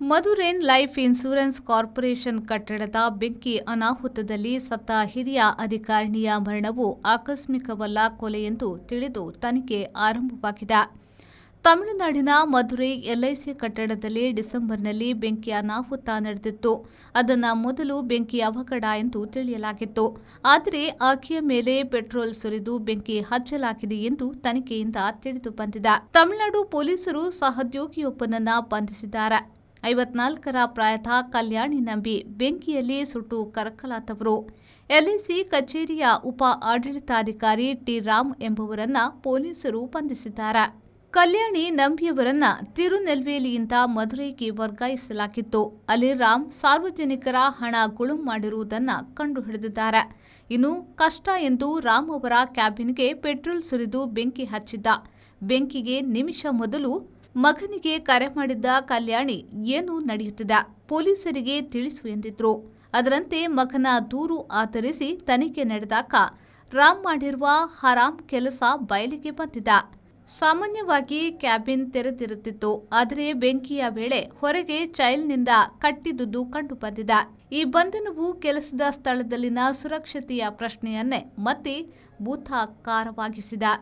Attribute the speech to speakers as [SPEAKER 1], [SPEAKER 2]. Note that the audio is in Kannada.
[SPEAKER 1] ಮಧುರೇನ್ ಲೈಫ್ ಇನ್ಶೂರೆನ್ಸ್ ಕಾರ್ಪೊರೇಷನ್ ಕಟ್ಟಡದ ಬೆಂಕಿ ಅನಾಹುತದಲ್ಲಿ ಸತ್ತ ಹಿರಿಯ ಅಧಿಕಾರಿಣಿಯ ಮರಣವು ಆಕಸ್ಮಿಕವಲ್ಲ, ಕೊಲೆ ಎಂದು ತಿಳಿದು ತನಿಖೆ ಆರಂಭವಾಗಿದೆ. ತಮಿಳುನಾಡಿನ ಮಧುರೈ ಎಲ್ಐಸಿ ಕಟ್ಟಡದಲ್ಲಿ ಡಿಸೆಂಬರ್ನಲ್ಲಿ ಬೆಂಕಿ ಅನಾಹುತ ನಡೆದಿತ್ತು. ಅದನ್ನು ಮೊದಲು ಬೆಂಕಿ ಅವಘಡ ಎಂದು ತಿಳಿಯಲಾಗಿತ್ತು. ಆದರೆ ಆಕೆಯ ಮೇಲೆ ಪೆಟ್ರೋಲ್ ಸುರಿದು ಬೆಂಕಿ ಹಚ್ಚಲಾಗಿದೆ ಎಂದು ತನಿಖೆಯಿಂದ ತಿಳಿದು ಬಂದಿದೆ. ತಮಿಳುನಾಡು ಪೊಲೀಸರು ಸಹೋದ್ಯೋಗಿಯೊಬ್ಬನನ್ನು ಬಂಧಿಸಿದ್ದಾರೆ. 54ರ ಪ್ರಾಯದ ಕಲ್ಯಾಣಿ ನಂಬಿ ಬೆಂಕಿಯಲ್ಲಿ ಸುಟ್ಟು ಕರಕಲಾದವರು. ಎಲ್ಐಸಿ ಕಚೇರಿಯ ಉಪ ಆಡಳಿತಾಧಿಕಾರಿ ಟಿ ರಾಮ್ ಎಂಬುವರನ್ನ ಪೊಲೀಸರು ಬಂಧಿಸಿದ್ದಾರೆ. ಕಲ್ಯಾಣಿ ನಂಬಿಯವರನ್ನ ತಿರುನೆಲ್ವೇಲಿಯಿಂದ ಮಧುರೈಗೆ ವರ್ಗಾಯಿಸಲಾಗಿತ್ತು. ಅಲ್ಲಿ ರಾಮ್ ಸಾರ್ವಜನಿಕರ ಹಣ ಗುಳುಂ ಮಾಡಿರುವುದನ್ನು ಕಂಡುಹಿಡಿದಿದ್ದಾರೆ. ಇನ್ನು ಕಷ್ಟ ಎಂದು ರಾಮ್ ಅವರ ಕ್ಯಾಬಿನ್ಗೆ ಪೆಟ್ರೋಲ್ ಸುರಿದು ಬೆಂಕಿ ಹಚ್ಚಿದ್ದ. ಬೆಂಕಿಗೆ ನಿಮಿಷ ಮೊದಲು ಮಗನಿಗೆ ಕರೆ ಮಾಡಿದ್ದ ಕಲ್ಯಾಣಿ ಏನು ನಡೆಯುತ್ತಿದೆ, ಪೊಲೀಸರಿಗೆ ತಿಳಿಸು ಎಂದಿದ್ರು. ಅದರಂತೆ ಮಗನ ದೂರು ಆಧರಿಸಿ ತನಿಖೆ ನಡೆದಾಗ ರಾಮ್ ಮಾಡಿರುವ ಹರಾಮ್ ಕೆಲಸ ಬಯಲಿಗೆ ಬಂದಿದೆ. ಸಾಮಾನ್ಯವಾಗಿ ಕ್ಯಾಬಿನ್ ತೆರೆದಿರುತ್ತಿತ್ತು. ಆದರೆ ಬೆಂಕಿಯ ವೇಳೆ ಹೊರಗೆ ಚೈಲ್ನಿಂದ ಕಟ್ಟಿದುದು ಕಂಡು ಬಂದಿದೆ. ಈ ಬಂಧನವು ಕೆಲಸದ ಸ್ಥಳದಲ್ಲಿನ ಸುರಕ್ಷತೆಯ ಪ್ರಶ್ನೆಯನ್ನೇ ಮತ್ತೆ ಭೂತಾಕಾರವಾಗಿಸಿದೆ.